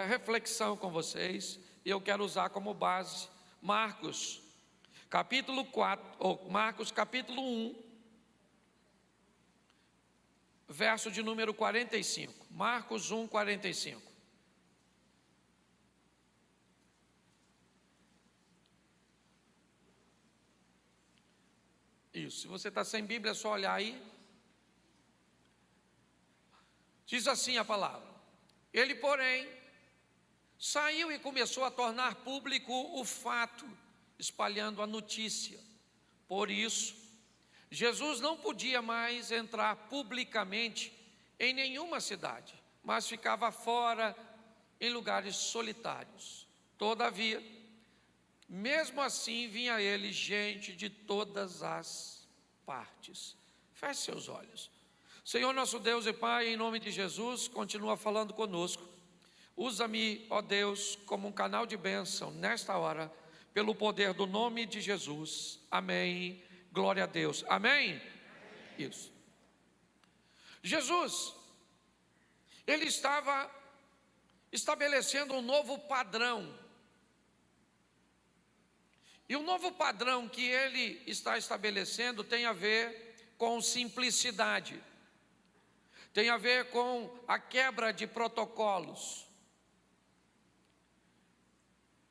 reflexão com vocês, e eu quero usar como base Marcos capítulo 1, verso de número 45. Marcos 1, 45. Isso, se você está sem Bíblia, é só olhar aí. Diz assim a palavra: ele, porém, saiu e começou a tornar público o fato, espalhando a notícia. Por isso, Jesus não podia mais entrar publicamente em nenhuma cidade, mas ficava fora em lugares solitários. Todavia, mesmo assim, vinha a ele gente de todas as partes. Feche seus olhos. Senhor nosso Deus e Pai, em nome de Jesus, continua falando conosco. Usa-me, ó Deus, como um canal de bênção nesta hora, pelo poder do nome de Jesus. Amém. Glória a Deus. Amém? Isso. Jesus, ele estava estabelecendo um novo padrão. E o novo padrão que ele está estabelecendo tem a ver com simplicidade, tem a ver com a quebra de protocolos.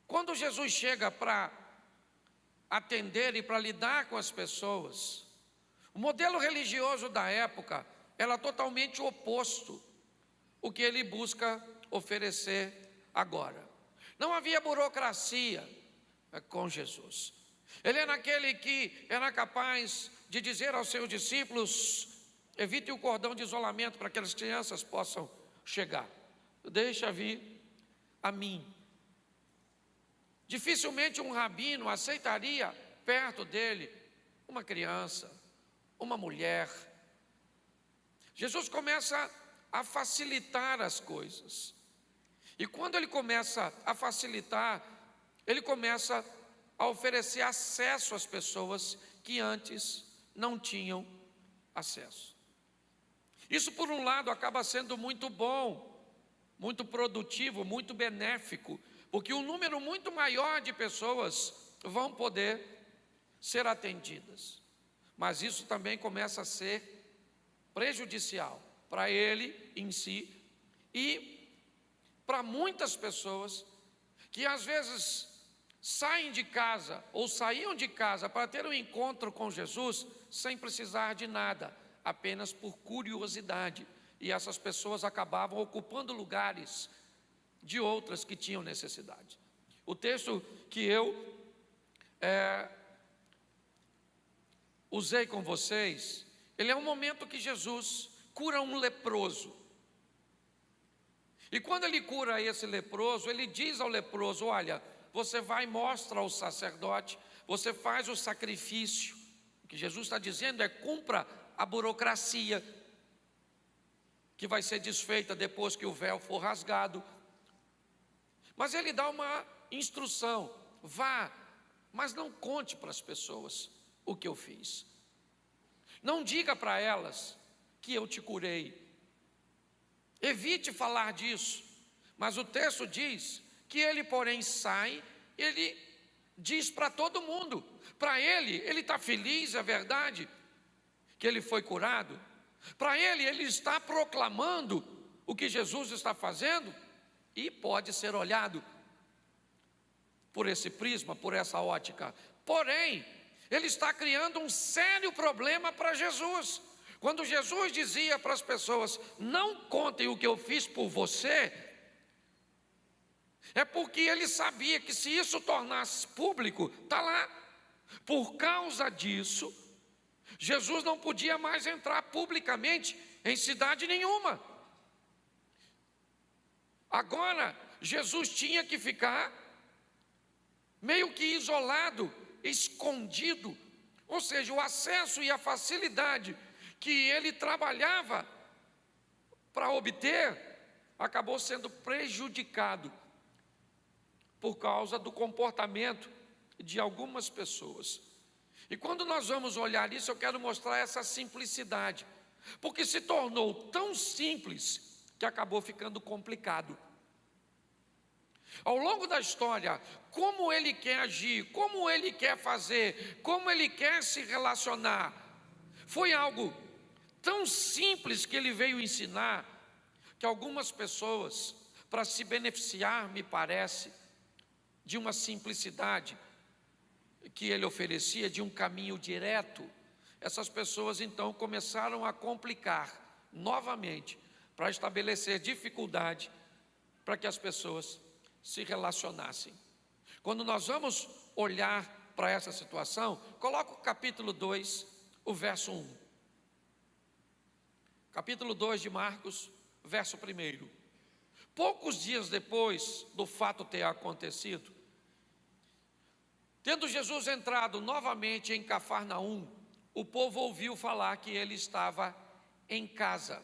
Quando Jesus chega para atender e para lidar com as pessoas, o modelo religioso da época era totalmente oposto ao que ele busca oferecer agora. Não havia burocracia com Jesus. Ele era aquele que era capaz de dizer aos seus discípulos: evite o cordão de isolamento para que as crianças possam chegar, deixa vir a mim. Dificilmente um rabino aceitaria perto dele uma criança, uma mulher. Jesus começa a facilitar as coisas. E quando ele começa a facilitar, ele começa a oferecer acesso às pessoas que antes não tinham acesso. Isso, por um lado, acaba sendo muito bom, muito produtivo, muito benéfico, porque um número muito maior de pessoas vão poder ser atendidas. Mas isso também começa a ser prejudicial para ele em si e para muitas pessoas que às vezes saem de casa ou saíam de casa para ter um encontro com Jesus sem precisar de nada, apenas por curiosidade, e essas pessoas acabavam ocupando lugares de outras que tinham necessidade. O texto que eu usei com vocês, ele é um momento que Jesus cura um leproso. E quando ele cura esse leproso, ele diz ao leproso: olha, você vai e mostra ao sacerdote, você faz o sacrifício. O que Jesus está dizendo é: cumpra a burocracia, que vai ser desfeita depois que o véu for rasgado. Mas ele dá uma instrução: vá, mas não conte para as pessoas o que eu fiz. Não diga para elas que eu te curei. Evite falar disso. Mas o texto diz que ele, porém, sai, ele diz para todo mundo. Para ele está feliz, é verdade, que ele foi curado. Para ele está proclamando o que Jesus está fazendo, e pode ser olhado por esse prisma, por essa ótica. Porém, ele está criando um sério problema para Jesus. Quando Jesus dizia para as pessoas: não contem o que eu fiz por você, é porque ele sabia que se isso tornasse público, está lá. Por causa disso, Jesus não podia mais entrar publicamente em cidade nenhuma. Agora, Jesus tinha que ficar meio que isolado, escondido. Ou seja, o acesso e a facilidade que ele trabalhava para obter acabou sendo prejudicado por causa do comportamento de algumas pessoas. E quando nós vamos olhar isso, eu quero mostrar essa simplicidade, porque se tornou tão simples que acabou ficando complicado. Ao longo da história, como ele quer agir, como ele quer fazer, como ele quer se relacionar, foi algo tão simples que ele veio ensinar, que algumas pessoas, para se beneficiar, me parece, de uma simplicidade que ele oferecia, de um caminho direto, essas pessoas então começaram a complicar novamente, para estabelecer dificuldade para que as pessoas se relacionassem. Quando nós vamos olhar para essa situação, coloca o capítulo 2, o verso 1. Capítulo 2 de Marcos, verso 1. Poucos dias depois do fato ter acontecido, tendo Jesus entrado novamente em Cafarnaum, o povo ouviu falar que ele estava em casa.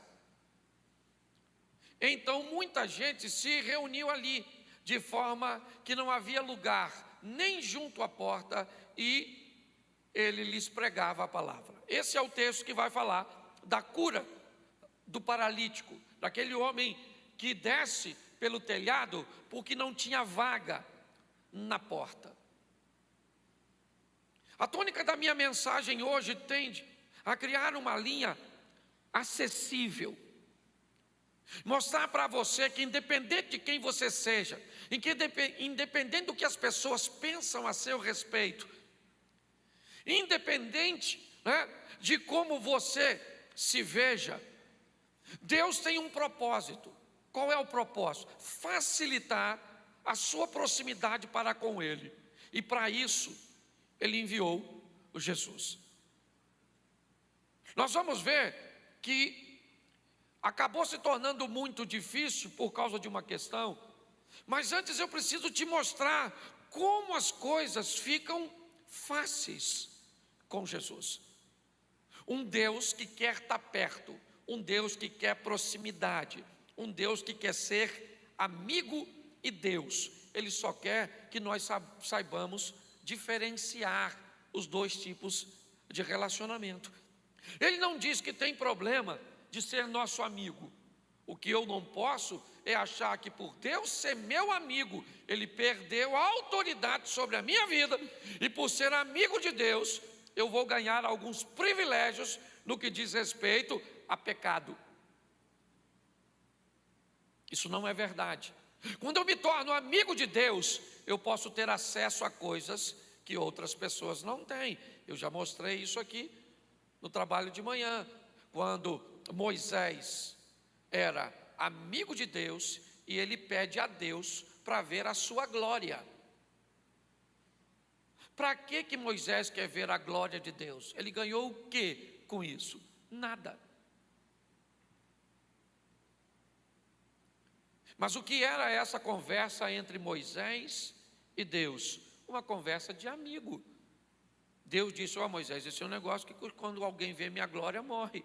Então muita gente se reuniu ali, de forma que não havia lugar nem junto à porta, e ele lhes pregava a palavra. Esse é o texto que vai falar da cura do paralítico, daquele homem que desce pelo telhado porque não tinha vaga na porta. A tônica da minha mensagem hoje tende a criar uma linha acessível, mostrar para você que independente de quem você seja, independente do que as pessoas pensam a seu respeito, independente, né, de como você se veja, Deus tem um propósito. Qual é o propósito? Facilitar a sua proximidade para com Ele. E para isso, Ele enviou o Jesus. Nós vamos ver que acabou se tornando muito difícil por causa de uma questão, mas antes eu preciso te mostrar como as coisas ficam fáceis com Jesus. Um Deus que quer estar perto, um Deus que quer proximidade, um Deus que quer ser amigo e Deus. Ele só quer que nós saibamos diferenciar os dois tipos de relacionamento. Ele não diz que tem problema de ser nosso amigo. O que eu não posso é achar que por Deus ser meu amigo, Ele perdeu a autoridade sobre a minha vida, e por ser amigo de Deus, eu vou ganhar alguns privilégios no que diz respeito a pecado. Isso não é verdade. Quando eu me torno amigo de Deus, eu posso ter acesso a coisas que outras pessoas não têm. Eu já mostrei isso aqui no trabalho de manhã, quando Moisés era amigo de Deus e ele pede a Deus para ver a sua glória. Para que Moisés quer ver a glória de Deus? Ele ganhou o que com isso? Nada. Mas o que era essa conversa entre Moisés e Deus? Uma conversa de amigo. Deus disse: ó Moisés, esse é um negócio que quando alguém vê minha glória, morre.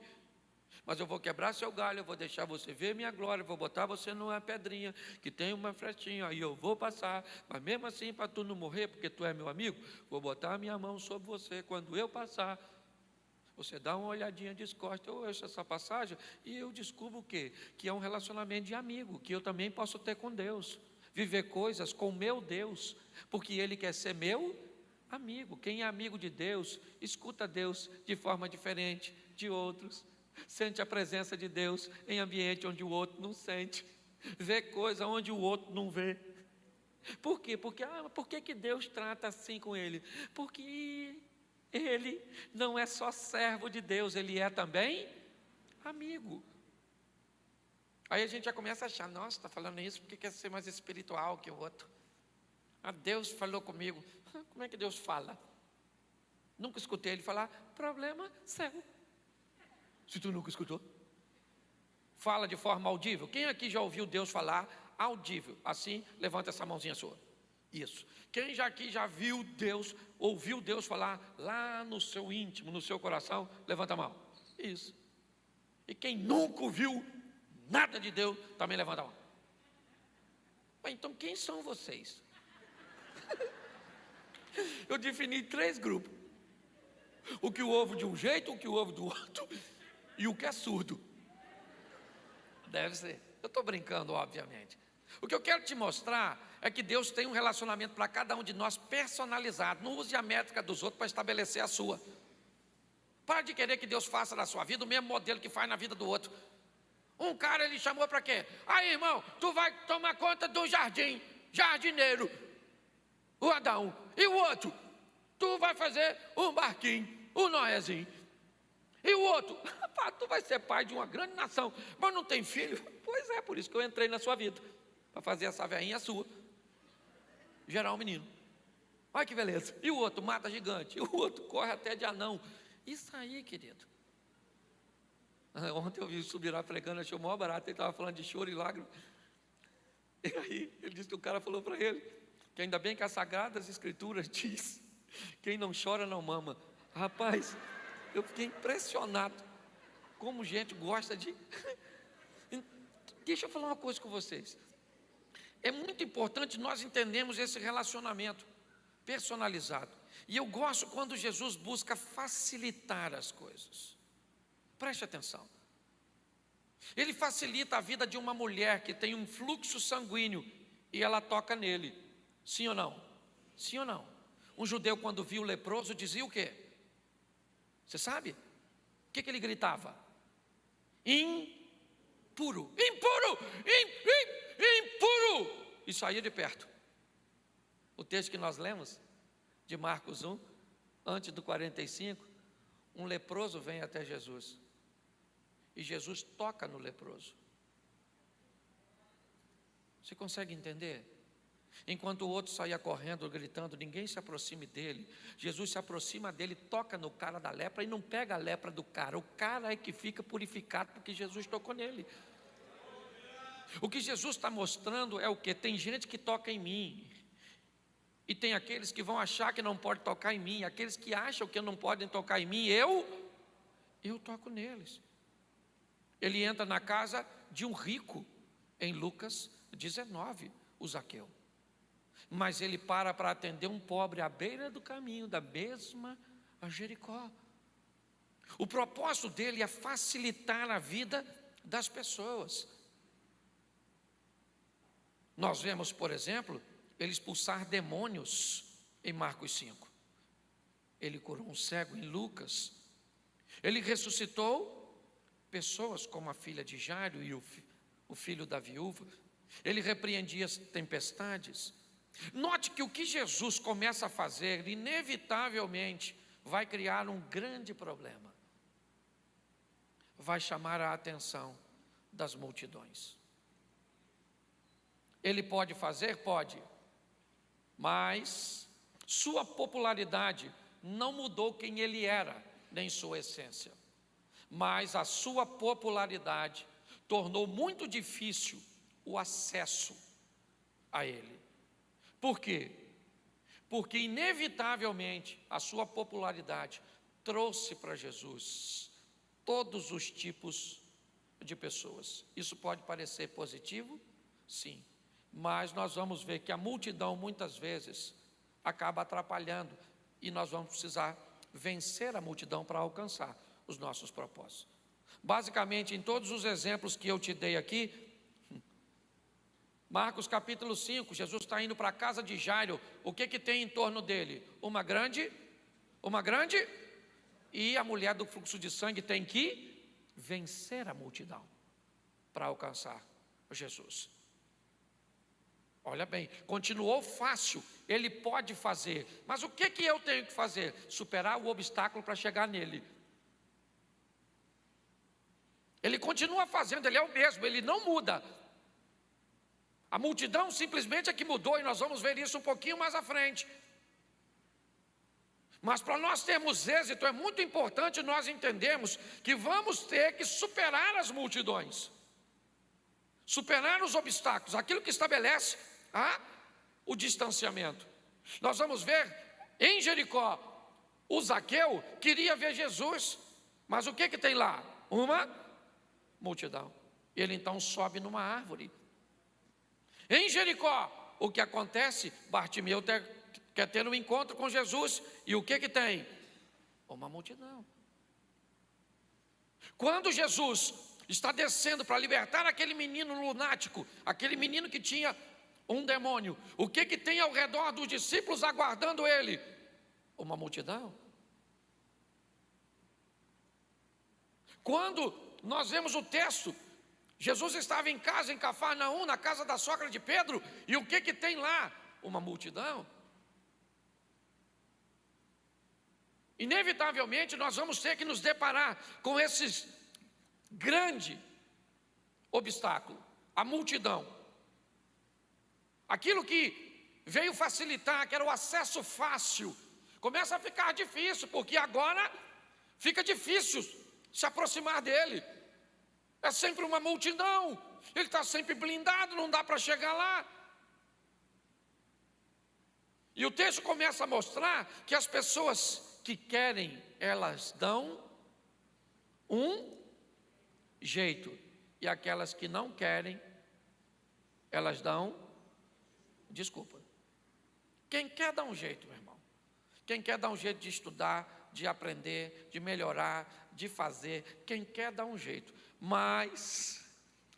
Mas eu vou quebrar seu galho, eu vou deixar você ver minha glória, vou botar você numa pedrinha que tem uma frestinha, aí eu vou passar, mas mesmo assim, para tu não morrer, porque tu é meu amigo, vou botar a minha mão sobre você, quando eu passar, você dá uma olhadinha de costas, eu ouço essa passagem, e eu descubro o quê? Que é um relacionamento de amigo, que eu também posso ter com Deus, viver coisas com meu Deus, porque Ele quer ser meu amigo. Quem é amigo de Deus, escuta Deus de forma diferente de outros, sente a presença de Deus em ambiente onde o outro não sente, vê coisa onde o outro não vê. Por quê? Porque, por que Deus trata assim com ele? Porque ele não é só servo de Deus, ele é também amigo. Aí a gente já começa a achar: nossa, está falando isso porque quer ser mais espiritual que o outro. Deus falou comigo. Como é que Deus fala? Nunca escutei ele falar: problema seu. Se tu nunca escutou, fala de forma audível. Quem aqui já ouviu Deus falar audível? Assim, levanta essa mãozinha sua. Isso. Quem aqui já viu Deus, ouviu Deus falar lá no seu íntimo, no seu coração? Levanta a mão. Isso. E quem nunca ouviu nada de Deus, também levanta a mão. Então quem são vocês? Eu defini 3 grupos: o que ouve de um jeito, o que ouve do outro, e o que é surdo. Deve ser. Eu estou brincando, obviamente. O que eu quero te mostrar é que Deus tem um relacionamento para cada um de nós personalizado. Não use a métrica dos outros para estabelecer a sua. Para de querer que Deus faça na sua vida o mesmo modelo que faz na vida do outro. Um cara, ele chamou para quê? Aí, irmão, tu vai tomar conta do jardim, jardineiro, o Adão. E o outro, tu vai fazer um barquinho, o Noézinho. E o outro, rapaz, tu vai ser pai de uma grande nação, mas não tem filho. Pois é, por isso que eu entrei na sua vida, para fazer essa velhinha sua gerar um menino. Olha que beleza. E o outro mata gigante, e o outro corre até de anão. Isso aí, querido. Ontem eu vi o Subirá pregando, achei o maior barato. Ele estava falando de choro e lágrimas. E aí ele disse que o cara falou para ele que ainda bem que as Sagradas Escrituras diz: quem não chora não mama. Rapaz, eu fiquei impressionado como gente gosta de... Deixa eu falar uma coisa com vocês. É muito importante nós entendermos esse relacionamento personalizado. E eu gosto quando Jesus busca facilitar as coisas. Preste atenção. Ele facilita a vida de uma mulher que tem um fluxo sanguíneo e ela toca nele. Sim ou não? Sim ou não? Um judeu, quando viu o leproso, dizia o quê? Você sabe? O que ele gritava? Impuro, impuro, impuro. E saía de perto. O texto que nós lemos, de Marcos 1, antes do 45, um leproso vem até Jesus. E Jesus toca no leproso. Você consegue entender? Enquanto o outro saía correndo, gritando, ninguém se aproxime dele. Jesus se aproxima dele, toca no cara da lepra e não pega a lepra do cara. O cara é que fica purificado porque Jesus tocou nele. O que Jesus está mostrando é o quê? Tem gente que toca em mim. E tem aqueles que vão achar que não pode tocar em mim. Aqueles que acham que não podem tocar em mim, eu toco neles. Ele entra na casa de um rico, em Lucas 19, o Zaqueu. Mas ele para atender um pobre à beira do caminho, da mesma a Jericó. O propósito dele é facilitar a vida das pessoas. Nós vemos, por exemplo, ele expulsar demônios em Marcos 5. Ele curou um cego em Lucas. Ele ressuscitou pessoas como a filha de Jairo e o filho da viúva. Ele repreendia as tempestades. Note que o que Jesus começa a fazer, inevitavelmente, vai criar um grande problema. Vai chamar a atenção das multidões. Ele pode fazer? Pode. Mas sua popularidade não mudou quem ele era, nem sua essência. Mas a sua popularidade tornou muito difícil o acesso a ele. Por quê? Porque inevitavelmente a sua popularidade trouxe para Jesus todos os tipos de pessoas. Isso pode parecer positivo? Sim. Mas nós vamos ver que a multidão muitas vezes acaba atrapalhando e nós vamos precisar vencer a multidão para alcançar os nossos propósitos. Basicamente, em todos os exemplos que eu te dei aqui, Marcos capítulo 5, Jesus está indo para a casa de Jairo. O que tem em torno dele? Uma grande, e a mulher do fluxo de sangue tem que vencer a multidão para alcançar Jesus. Olha bem, continuou fácil, ele pode fazer, mas o que eu tenho que fazer? Superar o obstáculo para chegar nele. Ele continua fazendo, ele é o mesmo, ele não muda. A multidão simplesmente é que mudou e nós vamos ver isso um pouquinho mais à frente. Mas para nós termos êxito é muito importante nós entendermos que vamos ter que superar as multidões. Superar os obstáculos, aquilo que estabelece o distanciamento. Nós vamos ver em Jericó, o Zaqueu queria ver Jesus, mas o que tem lá? Uma multidão. Ele então sobe numa árvore. Em Jericó, o que acontece? Bartimeu quer ter um encontro com Jesus, e o que tem? Uma multidão. Quando Jesus está descendo para libertar aquele menino lunático, aquele menino que tinha um demônio. O que tem ao redor dos discípulos aguardando ele? Uma multidão. Quando nós vemos o texto, Jesus estava em casa em Cafarnaum, na casa da sogra de Pedro, e o que tem lá? Uma multidão. Inevitavelmente nós vamos ter que nos deparar com esse grande obstáculo, a multidão. Aquilo que veio facilitar, que era o acesso fácil, começa a ficar difícil, porque agora fica difícil se aproximar dele. É sempre uma multidão, ele está sempre blindado, não dá para chegar lá. E o texto começa a mostrar que as pessoas que querem, elas dão um jeito, e aquelas que não querem, elas dão desculpa. Quem quer dá um jeito, meu irmão. Quem quer dá um jeito de estudar, de aprender, de melhorar, de fazer. Quem quer dá um jeito. Mas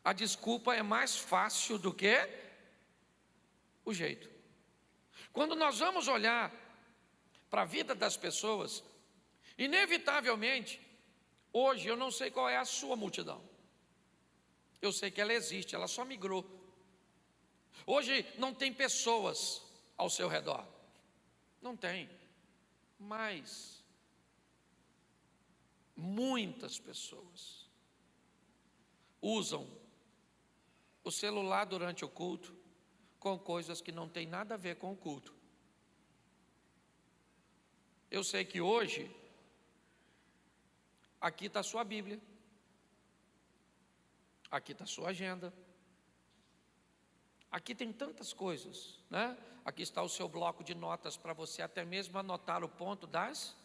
a desculpa é mais fácil do que o jeito. Quando nós vamos olhar para a vida das pessoas, inevitavelmente, hoje eu não sei qual é a sua multidão. Eu sei que ela existe, ela só migrou. Hoje não tem pessoas ao seu redor. Não tem. Mas muitas pessoas usam o celular durante o culto com coisas que não tem nada a ver com o culto. Eu sei que hoje, aqui está a sua Bíblia, aqui está a sua agenda, aqui tem tantas coisas, né? Aqui está o seu bloco de notas para você até mesmo anotar o ponto das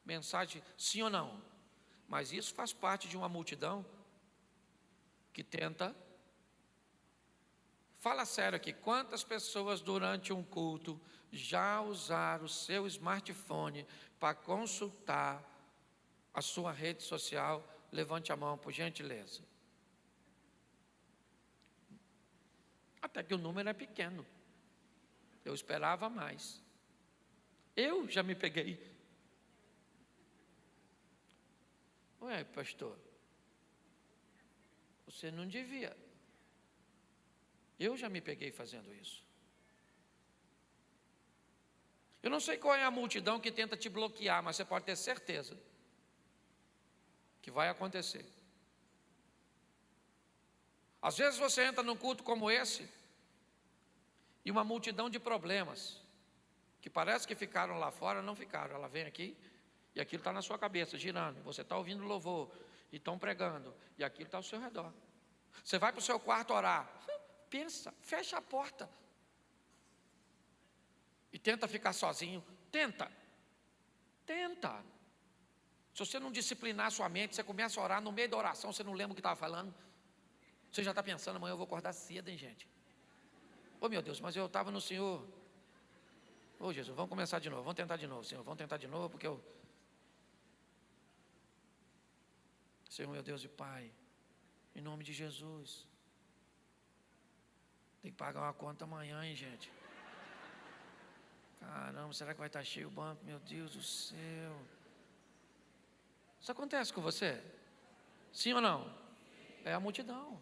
mensagens, sim ou não. Mas isso faz parte de uma multidão que tenta. Fala sério aqui, quantas pessoas durante um culto já usaram o seu smartphone para consultar a sua rede social? Levante a mão, por gentileza. Até que o número é pequeno. Eu esperava mais. Eu já me peguei. Ué, pastor, você não devia. Eu já me peguei fazendo isso. Eu não sei qual é a multidão que tenta te bloquear, mas você pode ter certeza que vai acontecer. Às vezes você entra num culto como esse e uma multidão de problemas que parece que ficaram lá fora, não ficaram. Ela vem aqui e aquilo está na sua cabeça, girando. Você está ouvindo louvor e estão pregando e aquilo está ao seu redor. Você vai para o seu quarto orar. Pensa, fecha a porta e tenta ficar sozinho. Tenta. Se você não disciplinar a sua mente, você começa a orar no meio da oração, você não lembra o que estava falando. Você já está pensando, amanhã eu vou acordar cedo, hein, gente? Oh, meu Deus, mas eu estava no Senhor. Oh, Jesus, vamos começar de novo, vamos tentar de novo, Senhor, vamos tentar de novo, porque eu... Senhor, meu Deus e Pai, em nome de Jesus, tem que pagar uma conta amanhã, hein, gente? Caramba, será que vai estar cheio o banco? Meu Deus do céu. Isso acontece com você? Sim ou não? É a multidão.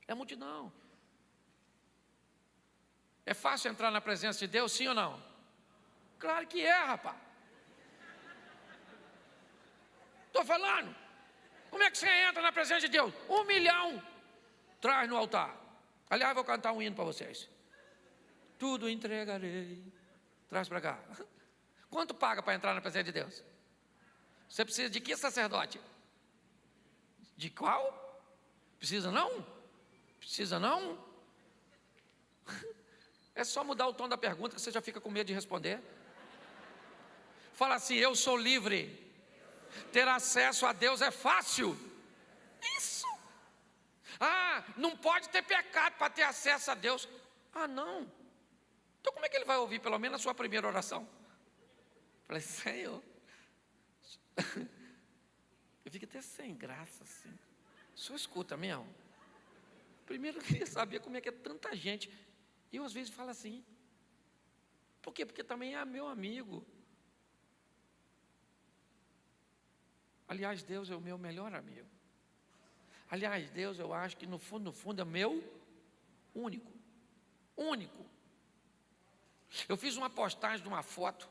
É a multidão. É fácil entrar na presença de Deus, sim ou não? Claro que é, rapaz. Estou falando. Como é que você entra na presença de Deus? 1 milhão traz no altar. Aliás, vou cantar um hino para vocês. Tudo entregarei. Traz para cá. Quanto paga para entrar na presença de Deus? Você precisa de que sacerdote? De qual? Precisa não? Precisa não? É só mudar o tom da pergunta que você já fica com medo de responder. Fala assim, eu sou livre. Ter acesso a Deus é fácil. Isso. Ah, não pode ter pecado para ter acesso a Deus. Ah, não. Então como é que ele vai ouvir pelo menos a sua primeira oração? Falei, Senhor. Eu fico até sem graça assim. Só escuta mesmo. Primeiro eu queria saber como é que é tanta gente. E eu às vezes falo assim. Por quê? Porque também é meu amigo. Aliás, Deus é o meu melhor amigo. Aliás, Deus, eu acho que no fundo é meu único. Único. Eu fiz uma postagem de uma foto.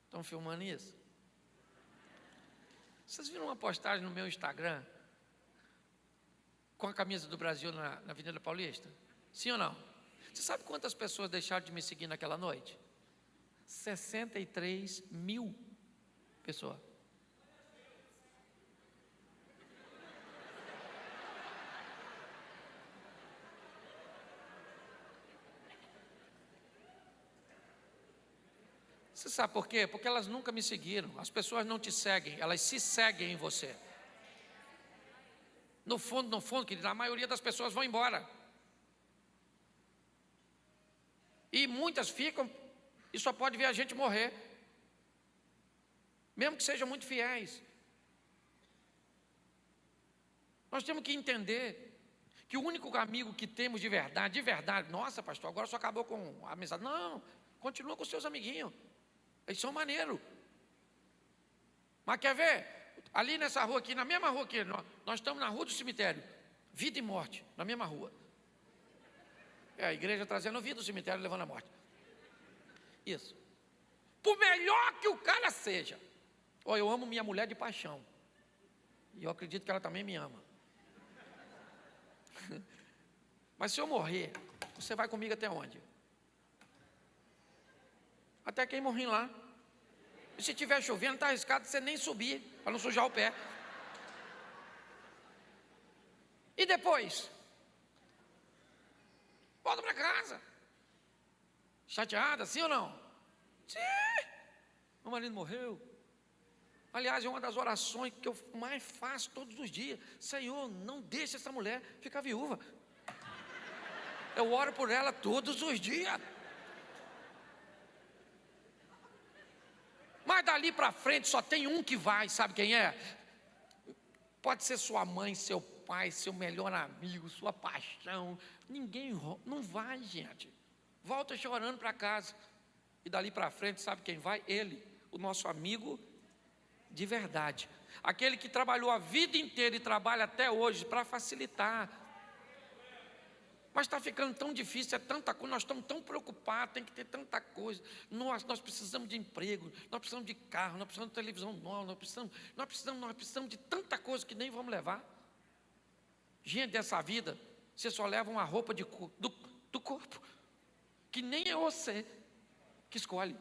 Estão filmando isso? Vocês viram uma postagem no meu Instagram? Com a camisa do Brasil na Avenida Paulista? Sim ou não? Você sabe quantas pessoas deixaram de me seguir naquela noite? 63 mil pessoas. Você sabe por quê? Porque elas nunca me seguiram. As pessoas não te seguem, elas se seguem em você. No fundo, querido, a maioria das pessoas vão embora. E muitas ficam e só pode ver a gente morrer. Mesmo que sejam muito fiéis. Nós temos que entender que o único amigo que temos de verdade, nossa pastor, agora só acabou com a amizade. Não, continua com os seus amiguinhos. Eles são maneiros. Mas quer ver? Ali nessa rua aqui, na mesma rua aqui, nós estamos na rua do cemitério. Vida e morte, na mesma rua. É a igreja trazendo vida, o cemitério levando a morte. Isso. Por melhor que o cara seja. Ó, eu amo minha mulher de paixão. E eu acredito que ela também me ama. Mas se eu morrer, você vai comigo até onde? Até quem morrer lá. E se estiver chovendo, está arriscado você nem subir, para não sujar o pé. E depois? Volta para casa. Chateada, sim ou não? Sim. Meu marido morreu. Aliás, é uma das orações que eu mais faço todos os dias. Senhor, não deixe essa mulher ficar viúva. Eu oro por ela todos os dias. Mas dali para frente só tem um que vai, sabe quem é? Pode ser sua mãe, seu pai, seu melhor amigo, sua paixão. Ninguém não vai, gente. Volta chorando para casa. E dali para frente, sabe quem vai? Ele, o nosso amigo de verdade. Aquele que trabalhou a vida inteira e trabalha até hoje para facilitar. Mas está ficando tão difícil, é tanta coisa, nós estamos tão preocupados, tem que ter tanta coisa. Nós precisamos de emprego, nós precisamos de carro, nós precisamos de televisão nova, nós precisamos de tanta coisa que nem vamos levar. Gente, dessa vida, você só leva uma roupa do corpo, que nem é você que escolhe.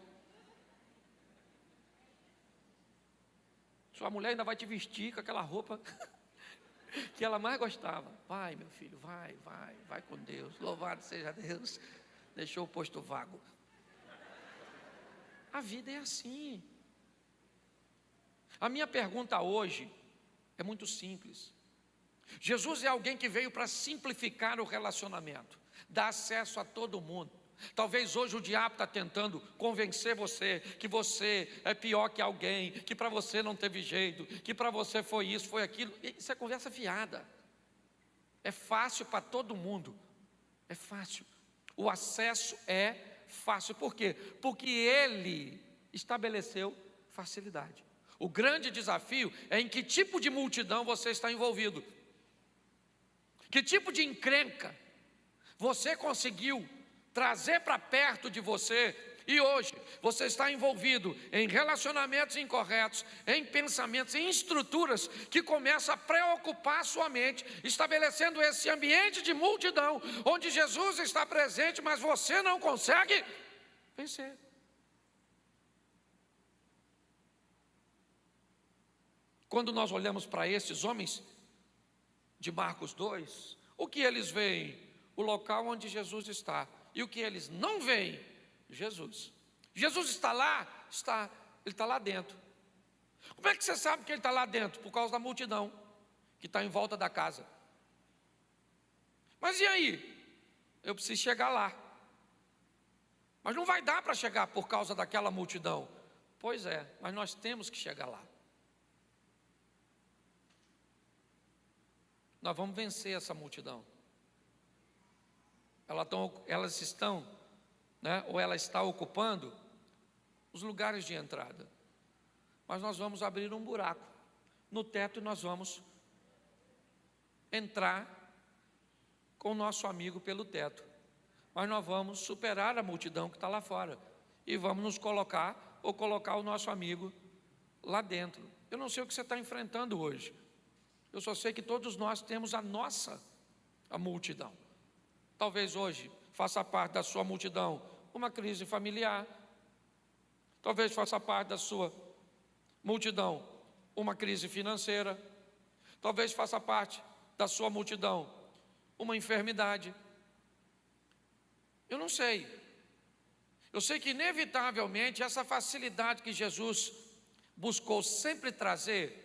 Sua mulher ainda vai te vestir com aquela roupa que ela mais gostava. Vai, meu filho, vai com Deus. Louvado seja Deus. Deixou o posto vago. A vida é assim. A minha pergunta hoje é muito simples. Jesus é alguém que veio para simplificar o relacionamento, dar acesso a todo mundo. Talvez hoje o diabo está tentando convencer você que você é pior que alguém, que para você não teve jeito, que para você foi isso, foi aquilo. Isso é conversa fiada. É fácil para todo mundo. É fácil. O acesso é fácil. Por quê? Porque ele estabeleceu facilidade. O grande desafio é em que tipo de multidão você está envolvido. Que tipo de encrenca você conseguiu trazer para perto de você, e hoje você está envolvido em relacionamentos incorretos, em pensamentos, em estruturas que começam a preocupar a sua mente, estabelecendo esse ambiente de multidão, onde Jesus está presente, mas você não consegue vencer. Quando nós olhamos para esses homens de Marcos 2, o que eles veem? O local onde Jesus está. E o que eles não veem? Jesus. Jesus está lá? Está. Ele está lá dentro. Como é que você sabe que ele está lá dentro? Por causa da multidão que está em volta da casa. Mas e aí? Eu preciso chegar lá. Mas não vai dar para chegar por causa daquela multidão. Pois é, mas nós temos que chegar lá. nós vamos vencer essa multidão. Elas estão, né, ou ela está ocupando os lugares de entrada. Mas nós vamos abrir um buraco no teto e nós vamos entrar com o nosso amigo pelo teto. Mas nós vamos superar a multidão que está lá fora e vamos nos colocar, ou colocar o nosso amigo lá dentro. Eu não sei o que você está enfrentando hoje. Eu só sei que todos nós temos a multidão. Talvez hoje faça parte da sua multidão uma crise familiar. Talvez faça parte da sua multidão uma crise financeira. Talvez faça parte da sua multidão uma enfermidade. Eu não sei. Eu sei que inevitavelmente essa facilidade que Jesus buscou sempre trazer,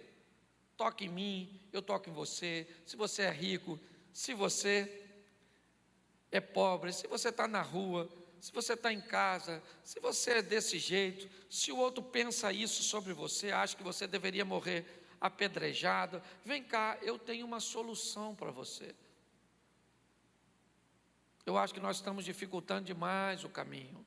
toque em mim, eu toco em você, se você é rico, se você é pobre, se você está na rua, se você está em casa, se você é desse jeito, se o outro pensa isso sobre você, acha que você deveria morrer apedrejado, vem cá, eu tenho uma solução para você. Eu acho que nós estamos dificultando demais o caminho.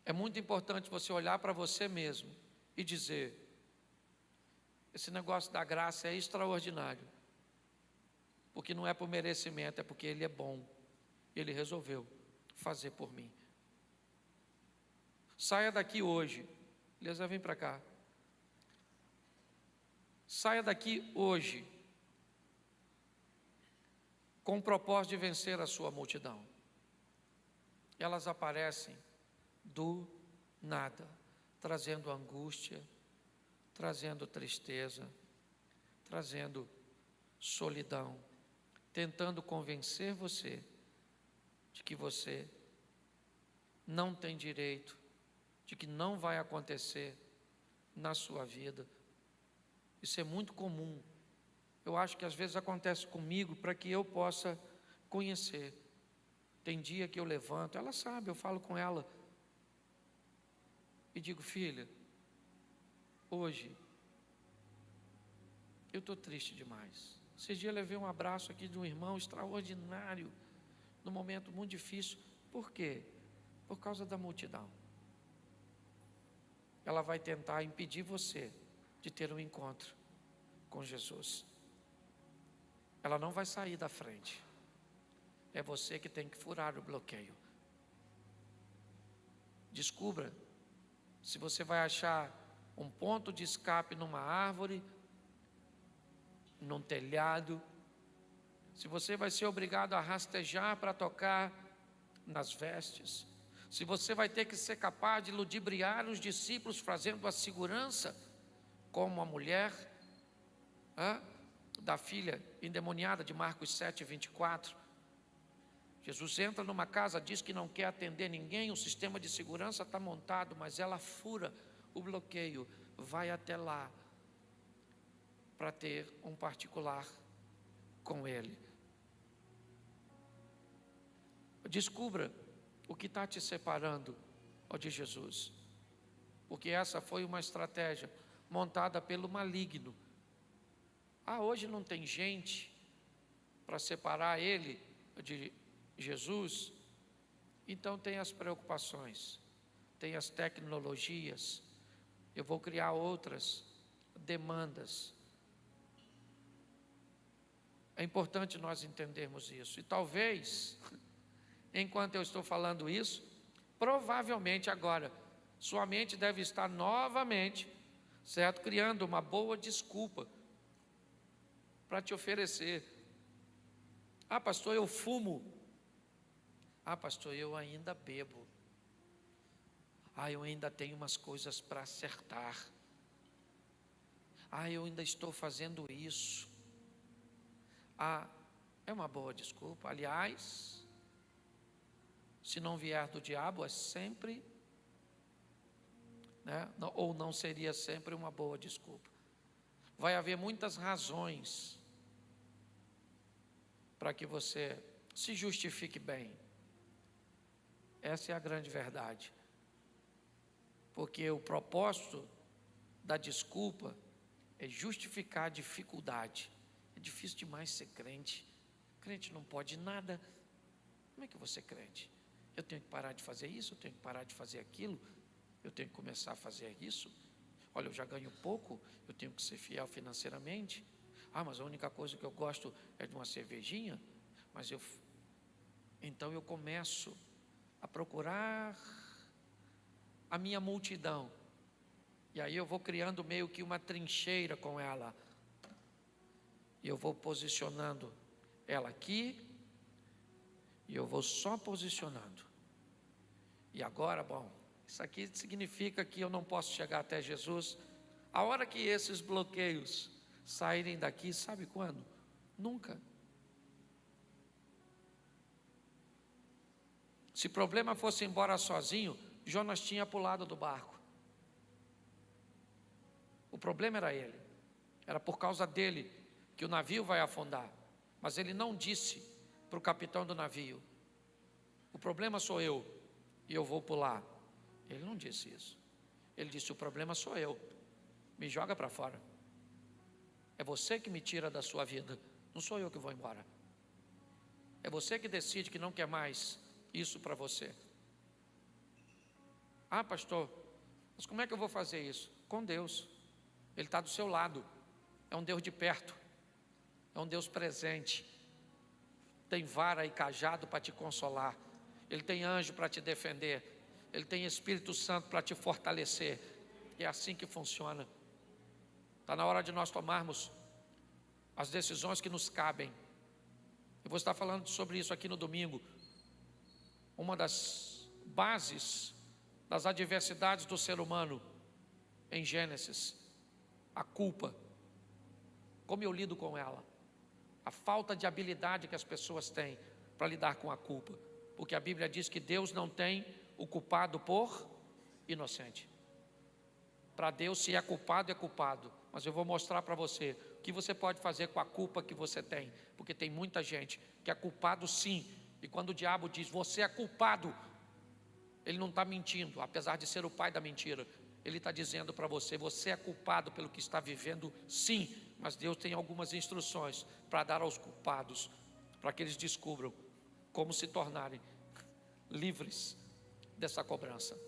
É muito importante você olhar para você mesmo e dizer: esse negócio da graça é extraordinário, porque não é por merecimento, é porque Ele é bom, Ele resolveu fazer por mim. Saia daqui hoje, Elisa, vem para cá. Saia daqui hoje com o propósito de vencer a sua multidão. Elas aparecem do nada, trazendo angústia, trazendo tristeza, trazendo solidão, tentando convencer você de que você não tem direito, de que não vai acontecer na sua vida. Isso é muito comum. Eu acho que às vezes acontece comigo para que eu possa conhecer. Tem dia que eu levanto, ela sabe, eu falo com ela e digo: filha, hoje eu estou triste demais. Esses dias eu levei um abraço aqui de um irmão extraordinário, num momento muito difícil. Por quê? Por causa da multidão. Ela vai tentar impedir você de ter um encontro com Jesus. Ela não vai sair da frente. É você que tem que furar o bloqueio. Descubra se você vai achar um ponto de escape numa árvore, num telhado, se você vai ser obrigado a rastejar para tocar nas vestes, se você vai ter que ser capaz de ludibriar os discípulos fazendo a segurança, como a mulher da filha endemoniada de Marcos 7:24. Jesus entra numa casa, diz que não quer atender ninguém, o sistema de segurança está montado, mas ela fura o bloqueio, vai até lá para ter um particular com Ele. Descubra o que está te separando de Jesus, porque essa foi uma estratégia montada pelo maligno. Hoje não tem gente para separar ele de Jesus, então tem as preocupações, tem as tecnologias, eu vou criar outras demandas. É importante nós entendermos isso, e talvez, enquanto eu estou falando isso, provavelmente agora, sua mente deve estar novamente, certo? Criando uma boa desculpa para te oferecer. Pastor, eu fumo. Pastor, eu ainda bebo. Eu ainda tenho umas coisas para acertar. Eu ainda estou fazendo isso. É uma boa desculpa. Aliás, se não vier do diabo, é sempre, ou não seria sempre uma boa desculpa. Vai haver muitas razões para que você se justifique bem. Essa é a grande verdade. Porque o propósito da desculpa é justificar a dificuldade. É difícil demais ser crente. Crente não pode nada. Como é que eu vou ser crente? Eu tenho que parar de fazer isso, eu tenho que parar de fazer aquilo, eu tenho que começar a fazer isso. Olha, eu já ganho pouco, eu tenho que ser fiel financeiramente. Ah, mas a única coisa que eu gosto é de uma cervejinha. Então eu começo a procurar a minha multidão. E aí eu vou criando meio que uma trincheira com ela. E eu vou posicionando ela aqui. E eu vou só posicionando. E agora, bom, isso aqui significa que eu não posso chegar até Jesus. A hora que esses bloqueios saírem daqui, sabe quando? Nunca. Se o problema fosse embora sozinho, Jonas tinha pulado do barco. O problema era ele. Era por causa dele que o navio vai afundar. Mas ele não disse para o capitão do navio: o problema sou eu e eu vou pular. Ele não disse isso. Ele disse: o problema sou eu, me joga para fora. É você que me tira da sua vida, não sou eu que vou embora. É você que decide que não quer mais isso para você. Ah, pastor, mas como é que eu vou fazer isso? Com Deus. Ele está do seu lado. É um Deus de perto. É um Deus presente. Tem vara e cajado para te consolar. Ele tem anjo para te defender. Ele tem Espírito Santo para te fortalecer. É assim que funciona. Está na hora de nós tomarmos as decisões que nos cabem. Eu vou estar falando sobre isso aqui no domingo. Uma das bases das adversidades do ser humano em Gênesis, a culpa. Como eu lido com ela? A falta de habilidade que as pessoas têm para lidar com a culpa. Porque a Bíblia diz que Deus não tem o culpado por inocente. Para Deus, se é culpado, é culpado. Mas eu vou mostrar para você o que você pode fazer com a culpa que você tem. Porque tem muita gente que é culpado sim. E quando o diabo diz, você é culpado, ele não está mentindo, apesar de ser o pai da mentira. Ele está dizendo para você, você é culpado pelo que está vivendo sim. Mas Deus tem algumas instruções para dar aos culpados, para que eles descubram como se tornarem livres dessa cobrança.